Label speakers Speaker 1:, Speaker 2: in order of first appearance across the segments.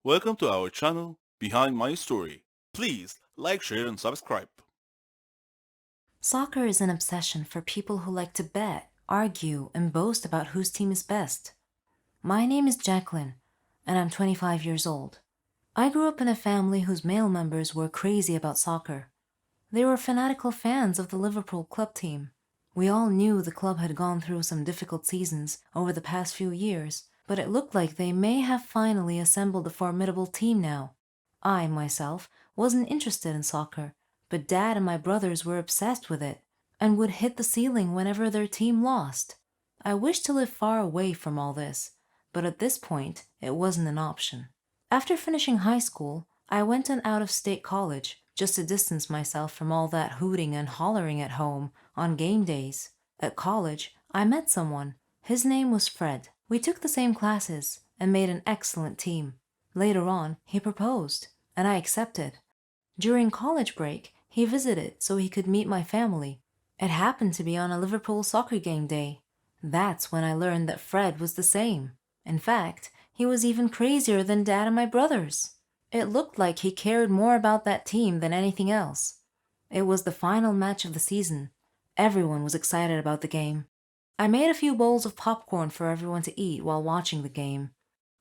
Speaker 1: Welcome to our channel, Behind My Story. Please like, share, and subscribe.
Speaker 2: Soccer is an obsession for people who like to bet, argue, and boast about whose team is best. My name is Jacqueline, and I'm 25 years old. I grew up in a family whose male members were crazy about soccer. They were fanatical fans of the Liverpool club team. We all knew the club had gone through some difficult seasons over the past few years, but it looked like they may have finally assembled a formidable team now. I, myself, wasn't interested in soccer, but Dad and my brothers were obsessed with it and would hit the ceiling whenever their team lost. I wished to live far away from all this, but at this point, it wasn't an option. After finishing high school, I went to an out-of-state college just to distance myself from all that hooting and hollering at home on game days. At college, I met someone. His name was Fred. We took the same classes and made an excellent team. Later on, he proposed, and I accepted. During college break, he visited so he could meet my family. It happened to be on a Liverpool soccer game day. That's when I learned that Fred was the same. In fact, he was even crazier than Dad and my brothers. It looked like he cared more about that team than anything else. It was the final match of the season. Everyone was excited about the game. I made a few bowls of popcorn for everyone to eat while watching the game.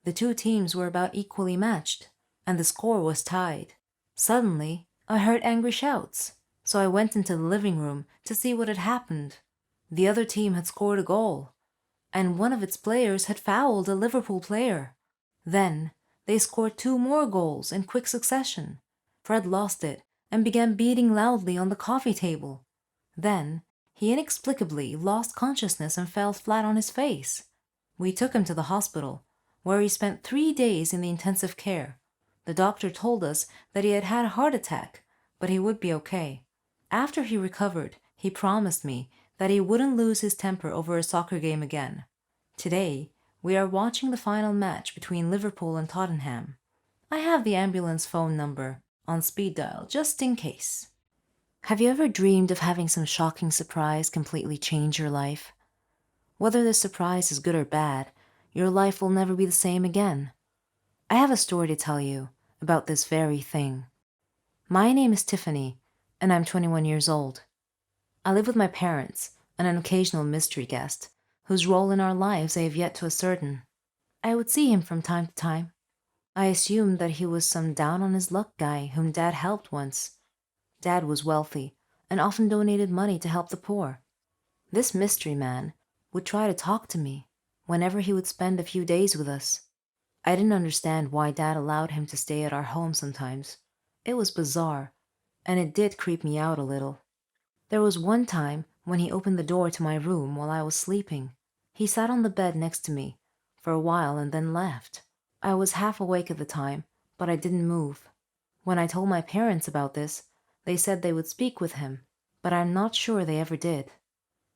Speaker 2: The two teams were about equally matched, and the score was tied. Suddenly, I heard angry shouts, so I went into the living room to see what had happened. The other team had scored a goal, and one of its players had fouled a Liverpool player. Then, they scored two more goals in quick succession. Fred lost it and began beating loudly on the coffee table. Then, he inexplicably lost consciousness and fell flat on his face. We took him to the hospital, where he spent 3 days in the intensive care. The doctor told us that he had had a heart attack, but he would be okay. After he recovered, he promised me that he wouldn't lose his temper over a soccer game again. Today, we are watching the final match between Liverpool and Tottenham. I have the ambulance phone number on speed dial just in case. Have you ever dreamed of having some shocking surprise completely change your life? Whether the surprise is good or bad, your life will never be the same again. I have a story to tell you about this very thing. My name is Tiffany, and I'm 21 years old. I live with my parents and an occasional mystery guest, whose role in our lives I have yet to ascertain. I would see him from time to time. I assumed that he was some down on his luck guy whom Dad helped once. Dad was wealthy and often donated money to help the poor. This mystery man would try to talk to me whenever he would spend a few days with us. I didn't understand why Dad allowed him to stay at our home sometimes. It was bizarre, and it did creep me out a little. There was one time when he opened the door to my room while I was sleeping. He sat on the bed next to me for a while and then left. I was half awake at the time, but I didn't move. When I told my parents about this, they said they would speak with him, but I'm not sure they ever did.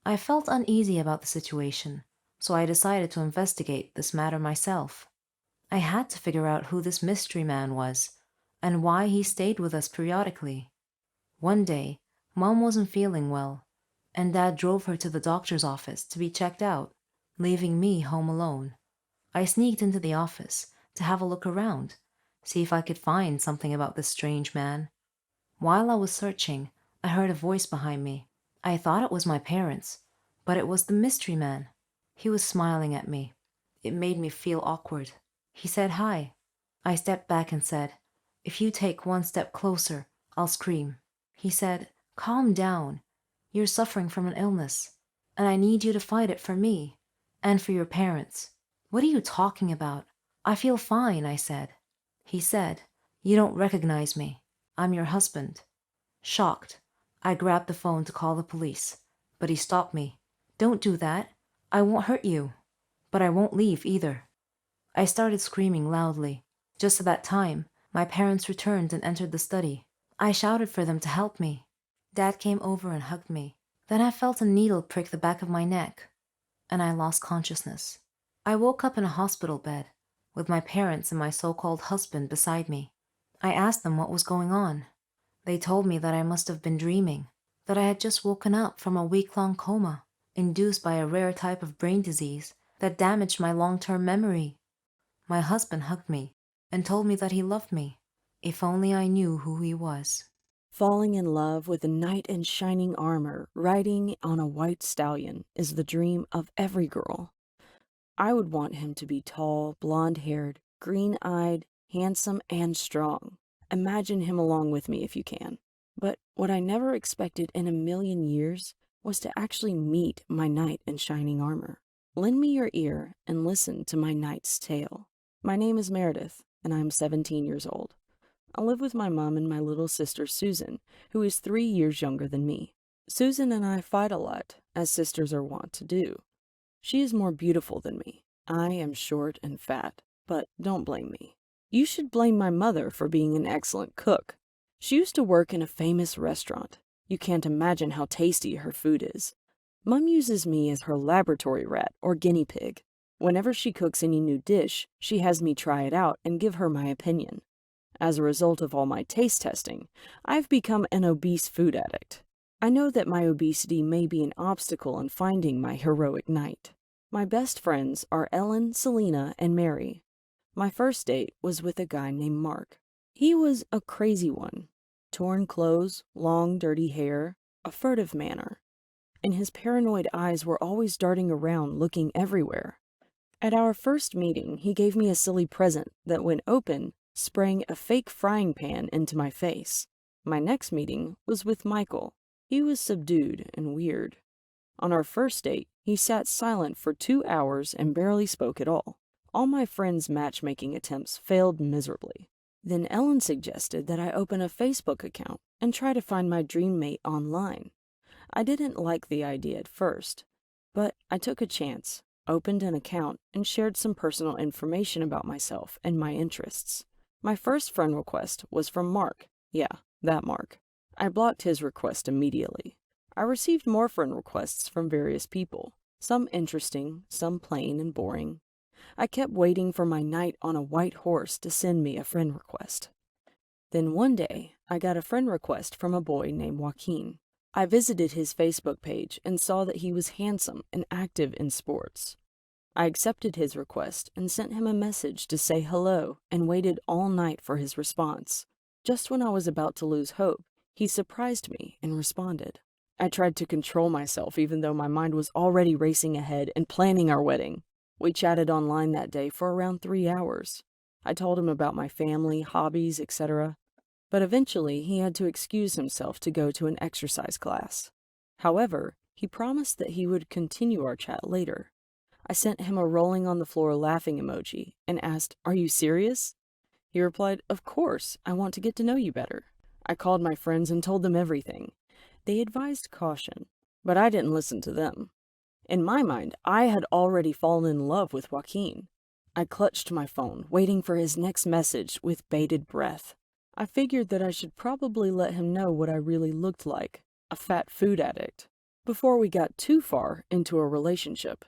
Speaker 2: I felt uneasy about the situation, so I decided to investigate this matter myself. I had to figure out who this mystery man was and why he stayed with us periodically. One day, Mom wasn't feeling well, and Dad drove her to the doctor's office to be checked out, leaving me home alone. I sneaked into the office to have a look around, see if I could find something about this strange man. While I was searching, I heard a voice behind me. I thought it was my parents, but it was the mystery man. He was smiling at me. It made me feel awkward. He said hi. I stepped back and said, "If you take one step closer, I'll scream." He said, "Calm down. You're suffering from an illness, and I need you to fight it for me and for your parents." "What are you talking about? I feel fine," I said. He said, "You don't recognize me. I'm your husband." Shocked, I grabbed the phone to call the police, but he stopped me. "Don't do that. I won't hurt you, but I won't leave either." I started screaming loudly. Just at that time, my parents returned and entered the study. I shouted for them to help me. Dad came over and hugged me. Then I felt a needle prick the back of my neck, and I lost consciousness. I woke up in a hospital bed, with my parents and my so-called husband beside me. I asked them what was going on. They told me that I must have been dreaming, that I had just woken up from a week-long coma, induced by a rare type of brain disease that damaged my long-term memory. My husband hugged me and told me that he loved me. If only I knew who he was.
Speaker 3: Falling in love with a knight in shining armor riding on a white stallion is the dream of every girl. I would want him to be tall, blonde-haired, green-eyed, handsome, and strong. Imagine him along with me if you can. But what I never expected in a million years was to actually meet my knight in shining armor. Lend me your ear and listen to my knight's tale. My name is Meredith, and I am 17 years old. I live with my mom and my little sister Susan, who is 3 years younger than me. Susan and I fight a lot, as sisters are wont to do. She is more beautiful than me. I am short and fat, but don't blame me. You should blame my mother for being an excellent cook. She used to work in a famous restaurant. You can't imagine how tasty her food is. Mom uses me as her laboratory rat or guinea pig. Whenever she cooks any new dish, she has me try it out and give her my opinion. As a result of all my taste testing, I've become an obese food addict. I know that my obesity may be an obstacle in finding my heroic knight. My best friends are Ellen, Selena, and Mary. My first date was with a guy named Mark. He was a crazy one. Torn clothes, long, dirty hair, a furtive manner. And his paranoid eyes were always darting around, looking everywhere. At our first meeting, he gave me a silly present that, when open, sprang a fake frying pan into my face. My next meeting was with Michael. He was subdued and weird. On our first date, he sat silent for 2 hours and barely spoke at all. All my friends' matchmaking attempts failed miserably. Then Ellen suggested that I open a Facebook account and try to find my dream mate online. I didn't like the idea at first, but I took a chance, opened an account, and shared some personal information about myself and my interests. My first friend request was from Mark. Yeah, that Mark. I blocked his request immediately. I received more friend requests from various people, some interesting, some plain and boring. I kept waiting for my knight on a white horse to send me a friend request. Then one day, I got a friend request from a boy named Joaquin. I visited his Facebook page and saw that he was handsome and active in sports. I accepted his request and sent him a message to say hello and waited all night for his response. Just when I was about to lose hope, he surprised me and responded. I tried to control myself even though my mind was already racing ahead and planning our wedding. We chatted online that day for around 3 hours. I told him about my family, hobbies, etc. But eventually he had to excuse himself to go to an exercise class. However, he promised that he would continue our chat later. I sent him a rolling on the floor laughing emoji and asked, "Are you serious?" He replied, "Of course, I want to get to know you better." I called my friends and told them everything. They advised caution, but I didn't listen to them. In my mind, I had already fallen in love with Joaquin. I clutched my phone, waiting for his next message with bated breath. I figured that I should probably let him know what I really looked like, a fat food addict, before we got too far into a relationship.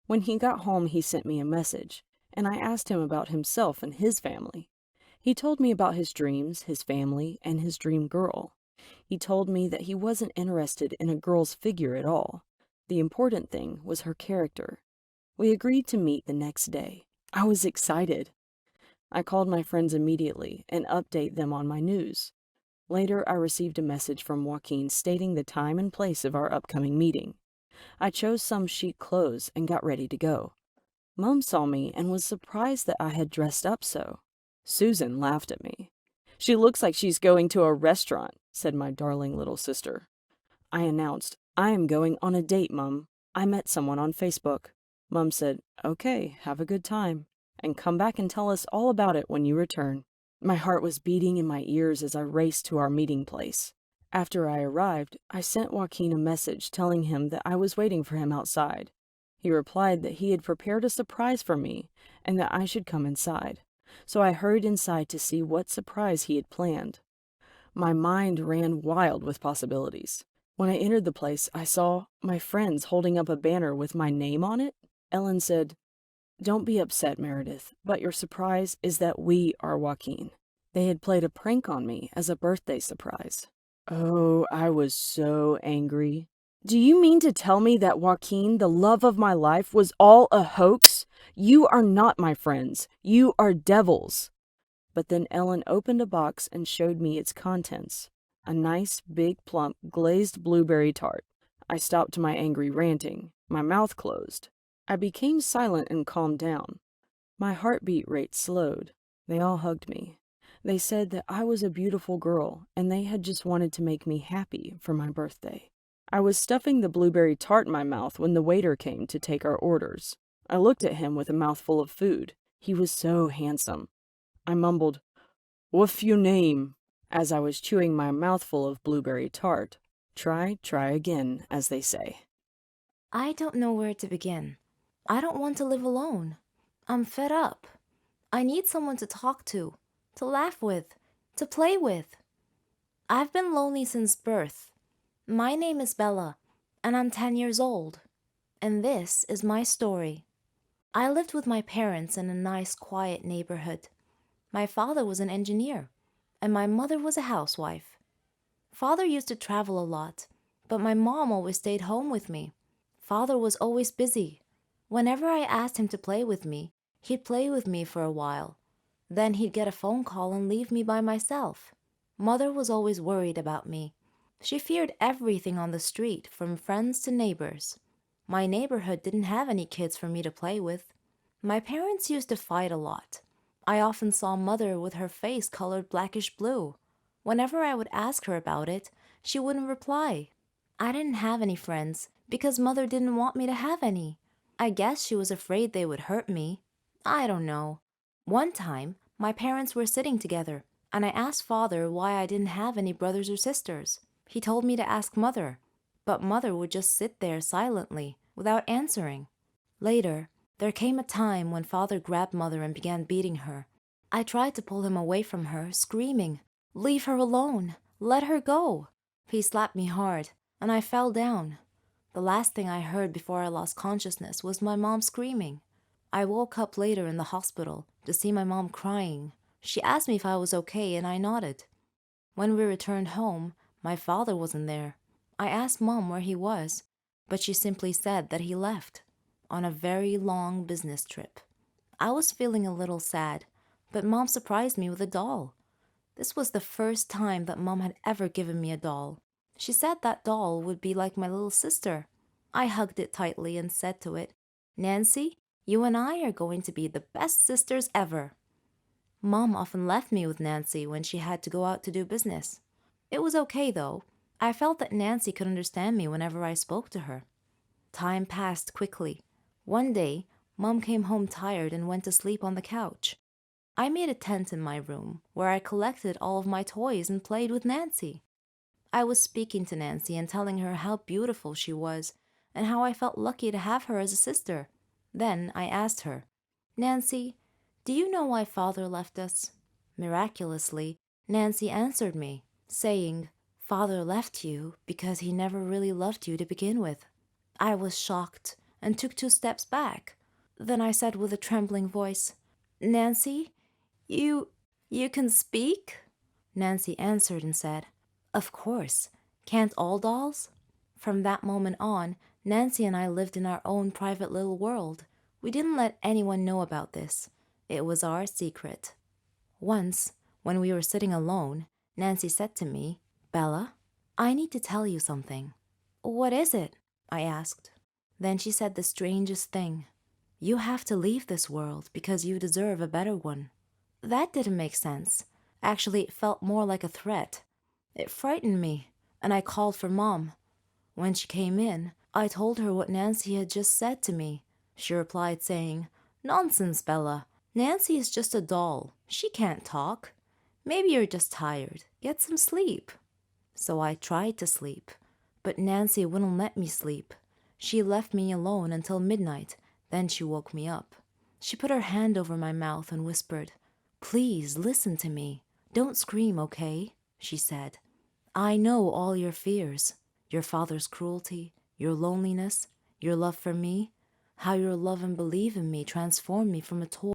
Speaker 3: When he got home, he sent me a message, and I asked him about himself and his family. He told me about his dreams, his family, and his dream girl. He told me that he wasn't interested in a girl's figure at all. The important thing was her character. We agreed to meet the next day. I was excited. I called my friends immediately and updated them on my news. Later, I received a message from Joaquin stating the time and place of our upcoming meeting. I chose some chic clothes and got ready to go. Mom saw me and was surprised that I had dressed up so. Susan laughed at me. "She looks like she's going to a restaurant," said my darling little sister. I announced, "I am going on a date, Mum. I met someone on Facebook." Mum said, "Okay, have a good time, and come back and tell us all about it when you return." My heart was beating in my ears as I raced to our meeting place. After I arrived, I sent Joaquin a message telling him that I was waiting for him outside. He replied that he had prepared a surprise for me and that I should come inside. So I hurried inside to see what surprise he had planned. My mind ran wild with possibilities. When I entered the place, I saw my friends holding up a banner with my name on it. Ellen said, "Don't be upset, Meredith, but your surprise is that we are Joaquin." They had played a prank on me as a birthday surprise. Oh, I was so angry. "Do you mean to tell me that Joaquin, the love of my life, was all a hoax? You are not my friends. You are devils." But then Ellen opened a box and showed me its contents. A nice, big, plump, glazed blueberry tart. I stopped my angry ranting. My mouth closed. I became silent and calmed down. My heartbeat rate slowed. They all hugged me. They said that I was a beautiful girl, and they had just wanted to make me happy for my birthday. I was stuffing the blueberry tart in my mouth when the waiter came to take our orders. I looked at him with a mouthful of food. He was so handsome. I mumbled, "What's your name?" as I was chewing my mouthful of blueberry tart. Try again, as they say.
Speaker 2: I don't know where to begin. I don't want to live alone. I'm fed up. I need someone to talk to laugh with, to play with. I've been lonely since birth. My name is Bella, and I'm 10 years old. And this is my story. I lived with my parents in a nice, quiet neighborhood. My father was an engineer, and my mother was a housewife. Father used to travel a lot, but my mom always stayed home with me. Father was always busy. Whenever I asked him to play with me, he'd play with me for a while. Then he'd get a phone call and leave me by myself. Mother was always worried about me. She feared everything on the street, from friends to neighbors. My neighborhood didn't have any kids for me to play with. My parents used to fight a lot. I often saw Mother with her face colored blackish blue. Whenever I would ask her about it, she wouldn't reply. I didn't have any friends because Mother didn't want me to have any. I guess she was afraid they would hurt me. I don't know. One time, my parents were sitting together, and I asked Father why I didn't have any brothers or sisters. He told me to ask Mother, but Mother would just sit there silently, without answering. Later, there came a time when Father grabbed Mother and began beating her. I tried to pull him away from her, screaming, "Leave her alone! Let her go!" He slapped me hard, and I fell down. The last thing I heard before I lost consciousness was my mom screaming. I woke up later in the hospital to see my mom crying. She asked me if I was okay, and I nodded. When we returned home, my father wasn't there. I asked Mom where he was, but she simply said that he left on a very long business trip. I was feeling a little sad, but Mom surprised me with a doll. This was the first time that Mom had ever given me a doll. She said that doll would be like my little sister. I hugged it tightly and said to it, "Nancy, you and I are going to be the best sisters ever." Mom often left me with Nancy when she had to go out to do business. It was okay, though. I felt that Nancy could understand me whenever I spoke to her. Time passed quickly. One day, Mom came home tired and went to sleep on the couch. I made a tent in my room where I collected all of my toys and played with Nancy. I was speaking to Nancy and telling her how beautiful she was and how I felt lucky to have her as a sister. Then I asked her, "Nancy, do you know why Father left us?" Miraculously, Nancy answered me, saying, "Father left you because he never really loved you to begin with." I was shocked and took 2 steps back. Then I said with a trembling voice, "Nancy, you can speak?" Nancy answered and said, "Of course. Can't all dolls?" From that moment on, Nancy and I lived in our own private little world. We didn't let anyone know about this. It was our secret. Once, when we were sitting alone, Nancy said to me, "Bella, I need to tell you something." "What is it?" I asked. Then she said the strangest thing. "You have to leave this world because you deserve a better one." That didn't make sense. Actually, it felt more like a threat. It frightened me, and I called for Mom. When she came in, I told her what Nancy had just said to me. She replied saying, "Nonsense, Bella. Nancy is just a doll. She can't talk. Maybe you're just tired. Get some sleep." So I tried to sleep, but Nancy wouldn't let me sleep. She left me alone until midnight, then she woke me up. She put her hand over my mouth and whispered, "Please listen to me. Don't scream, okay?" she said. "I know all your fears, your father's cruelty, your loneliness, your love for me, how your love and belief in me transformed me from a toy